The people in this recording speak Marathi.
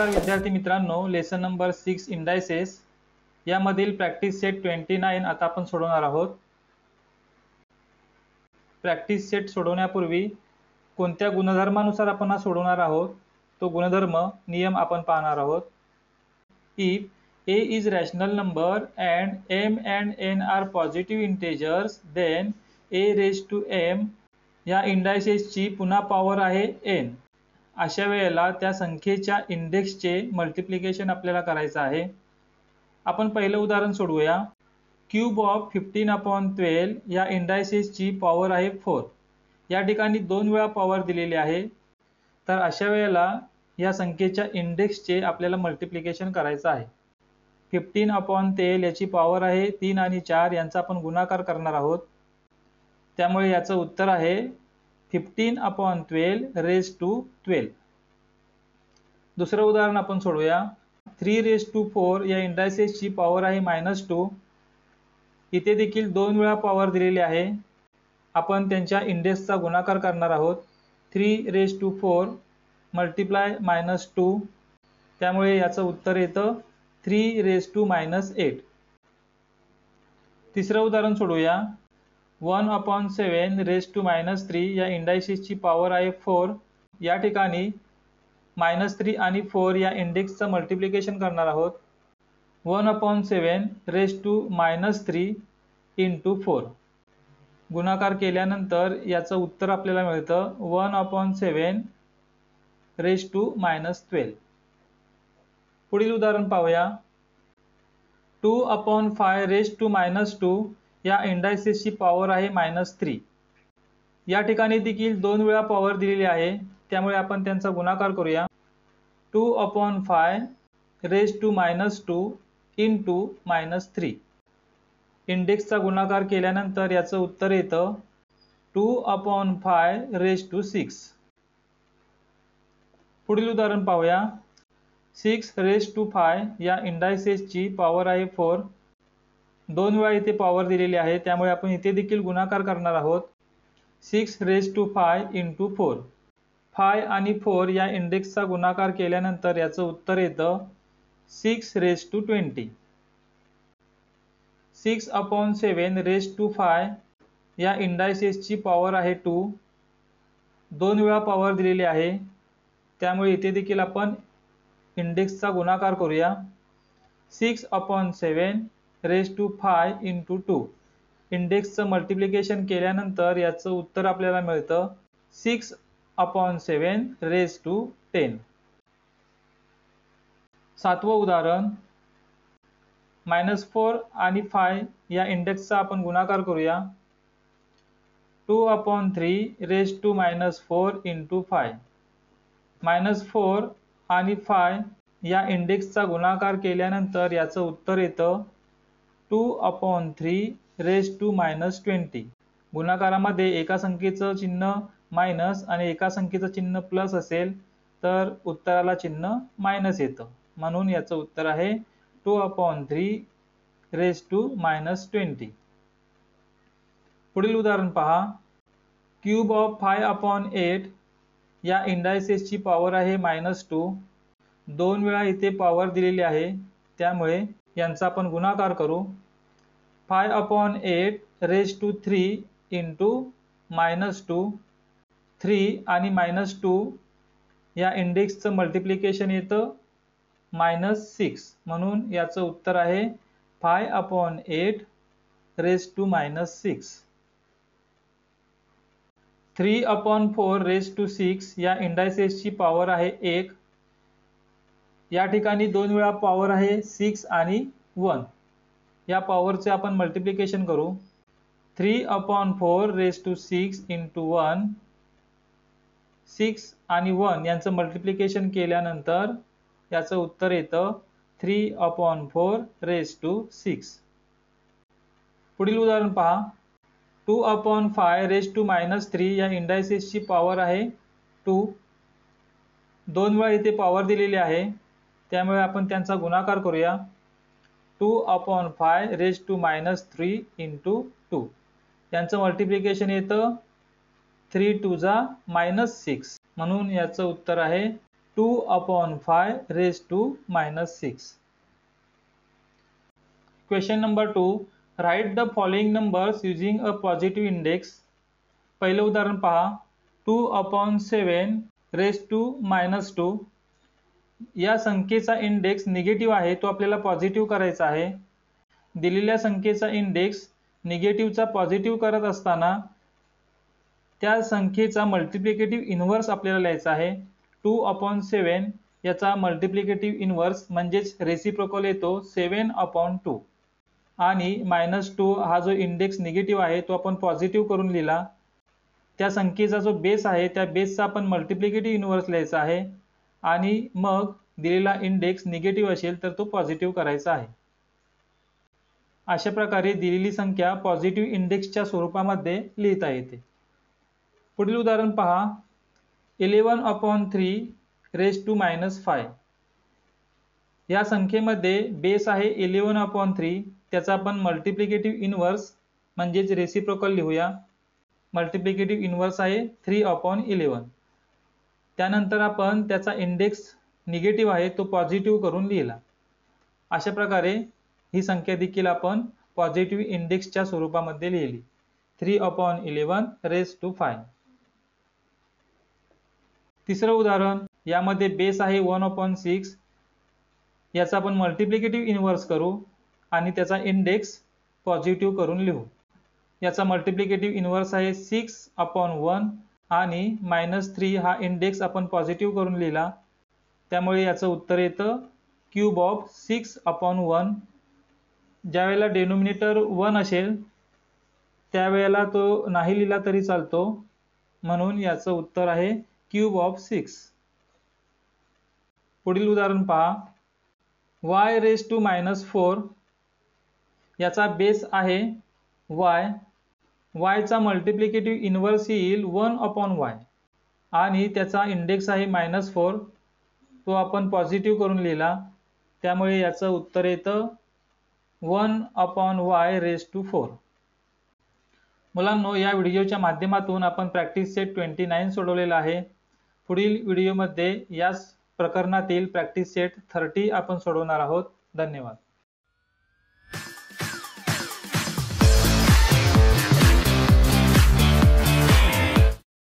नमस्कार विद्यार्थी मित्रांनो, लेसन नंबर 6 इंडायसेस यामधील प्रॅक्टिस सेट 29 आता आपण सोडवणार आहोत। प्रॅक्टिस सेट सोडवण्यापूर्वी कोणत्या गुणधर्मानुसार आपण हा सोडवणार आहोत तो गुणधर्म नियम आपण पाहणार आहोत। If a is rational number and m and n are positive integers then a raised to m या इंडायसेसची पुन्हा पॉवर आहे n। अशा वेळेला त्या संख्येच्या इंडेक्सचे मल्टिप्लिकेशन आपल्याला करायचं आहे। आपण पहिलं उदाहरण सोडवूया। क्यूब ऑफ 15/12 या इंडायसेसची पॉवर आहे 4। या ठिकाणी 2 वेळा पॉवर दिलेली आहे, तर अशा वेळेला या संख्येच्या इंडेक्सचे आपल्याला मल्टिप्लिकेशन करायचं आहे। 15/13 याची पॉवर आहे 3 आणि 4 यांचा आपण गुणाकार करणार आहोत, त्यामुळे याचं उत्तर आहे 15/12 रेज टू 12। दुसरं उदाहरण आपण सोडवूया। 3/4 या इंडायसेसची पॉवर आहे -2। इथे देखील 2 वेळा पॉवर दिलेली आहे, आपण त्यांच्या इंडेक्सचा गुणाकार करणार आहोत। 3/4 मल्टिप्लाय -2, त्यामुळे याचं उत्तर येतं 3/-8। तिसरं उदाहरण सोडवूया। 1/7 या इंडायसेसची पॉवर आहे 4। या ठिकाणी -3 आणि 4 या इंडेक्सचं मल्टिप्लिकेशन करणार आहोत। 1/7 इंटू 4 गुणाकार केल्यानंतर याचं उत्तर आपल्याला मिळतं 1/7 पुढील उदाहरण पाहूया। 2/5 या इंडायसेसची पॉवर आहे -3। या ठिकाणी देखील 2 वेळा पॉवर दिलेली आहे, त्यामुळे आपण त्यांचा गुणाकार करूया। 2/5 इंटू -3 इंडेक्सचा गुणाकार केल्यानंतर याचं उत्तर येतं 2/5 पुढील उदाहरण पाहूया। 6/5 या इंडायसेसची पॉवर आहे 4। 2 वेळा इथे पॉवर दिलेली आहे, त्यामुळे आपण इथे देखील गुणाकार करणार आहोत। 6/5 इंटू 4 5 आणि 4 या इंडेक्सचा गुणाकार केल्यानंतर याचं उत्तर येतं 6/20। 6/7 या इंडायसेसची पॉवर आहे 2। 2 वेळा पॉवर दिलेली आहे, त्यामुळे इथे देखील आपण इंडेक्सचा गुणाकार करूया। 6/7 इंटू 2 इंडेक्सचं मल्टिप्लिकेशन केल्यानंतर याचं उत्तर आपल्याला मिळतं 6/7 सातवं उदाहरण। -4 आणि 5 या इंडेक्सचा आपण गुणाकार करूया। 2/3 इंटू 5 -4 आणि 5 या इंडेक्सचा गुणाकार केल्यानंतर याचं उत्तर येतं 2/3 गुणाकारामध्ये एका संख्येचं चिन्ह मायनस आणि एका संख्येचं चिन्ह प्लस असेल तर उत्तराला चिन्ह मायनस येतं, म्हणून याचं उत्तर आहे 2/3 पुढील उदाहरण पहा। क्यूब ऑफ 5/8 या इंडायसेसची पॉवर आहे -2। 2 वेळा इथे पॉवर दिलेली आहे, त्यामुळे यांचा आपण गुणाकार करू। 5/8 इंटू -2 3 आणि -2 या इंडेक्सचं मल्टिप्लिकेशन येतं -6, म्हणून याचं उत्तर आहे 5/8 6। 3/4 या इंडायसेसची पॉवर आहे 1। या ठिकाणी 2 वेळा पॉवर आहे 6 आणि 1। या पॉवरचे आपण मल्टिप्लिकेशन करू। 3/4 इंटू 1 6 आणि 1 यांचं मल्टिप्लिकेशन केल्यानंतर याचं उत्तर येतं 3/4 पुढील उदाहरण पहा। 2/5 या इंडायसेसची पॉवर आहे 2। 2 वेळा इथे पॉवर दिलेली आहे, त्यामुळे आपण त्यांचा गुणाकार करूया। 2/5 इंटू 2 यांचं मल्टिप्लिकेशन येतं 3 2 जा -6, म्हणून याचं उत्तर आहे 2/5 raised to -6. Question number 2. Write the following numbers using a positive index. पहिलं उदाहरण पहा. 2/7 raised to -2. या संख्येचा इंडेक्स निगेटिव्ह आहे, तो आपल्याला पॉझिटिव्ह करायचा आहे. दिलेल्या संख्येचा इंडेक्स निगेटिव्हचा पॉझिटिव्ह करत असताना त्या संख्येचा मल्टिप्लिकेटिव्ह इन्व्हर्स आपल्याला लिहायचा आहे. 2/7 याचा मल्टिप्लिकेटिव्ह इन्व्हर्स म्हणजेच रेसिप्रोकल येतो 7/2. आणि -2 हा जो इंडेक्स निगेटिव्ह आहे तो आपण पॉझिटिव्ह करून लिहिला. त्या संख्येचा जो बेस आहे त्या बेसचा आपण मल्टिप्लिकेटिव्ह इन्व्हर्स लिहायचा आहे आणि मग दिलेला इंडेक्स निगेटिव्ह असेल तर तो पॉझिटिव्ह करायचा आहे. अशा प्रकारे दिलेली संख्या पॉझिटिव्ह इंडेक्सच्या स्वरूपामध्ये लिहिता येते. पुढील उदाहरण पहा. 11/3 raised to -5. या संख्येमध्ये बेस आहे 11/3, त्याचा आपण मल्टिप्लिकेटिव्ह इन्व्हर्स म्हणजेच रेसिप्रोकल लिहूया. मल्टिप्लिकेटिव्ह इन्व्हर्स आहे 3/11. त्यानंतर आपण त्याचा इंडेक्स निगेटिव्ह आहे तो पॉझिटिव्ह करून लिहिला. अशा प्रकारे ही संख्या देखील आपण पॉझिटिव्ह इंडेक्सच्या स्वरूपामध्ये लिहिली. 3/11 raised to 5. तिसरं उदाहरण. यामध्ये बेस आहे 1/6. याचा आपण मल्टिप्लिकेटिव्ह इन्व्हर्स करू आणि त्याचा इंडेक्स पॉझिटिव्ह करून लिहू. याचा मल्टिप्लिकेटिव्ह इन्व्हर्स आहे 6/1 आणि -3 हा इंडेक्स आपण पॉझिटिव्ह करून लिहिला. त्यामुळे याचं उत्तर येतं क्यूब ऑफ 6/1. ज्यावेळेला डेनोमिनेटर 1 असेल त्यावेळेला तो नाही लिहिला तरी चालतो, म्हणून याचं उत्तर आहे क्यूब ऑफ 6. पुढील उदाहरण पहा. y raised to -4. याचा बेस आहे y. y चा मल्टिप्लिकेटिव्ह इन्व्हर्स येईल 1/y आणि त्याचा इंडेक्स आहे -4. तो आपण पॉझिटिव्ह करून लिहिला. त्यामुळे याचं उत्तर येतं 1/y raised to 4. मुलांनो, या व्हिडिओच्या माध्यमातून आपण प्रॅक्टिस सेट 29 सोडवलेला आहे. पुढील व्हिडिओमध्ये याच प्रकरणातील प्रॅक्टिस सेट 30 आपण सोडवणार आहोत. धन्यवाद.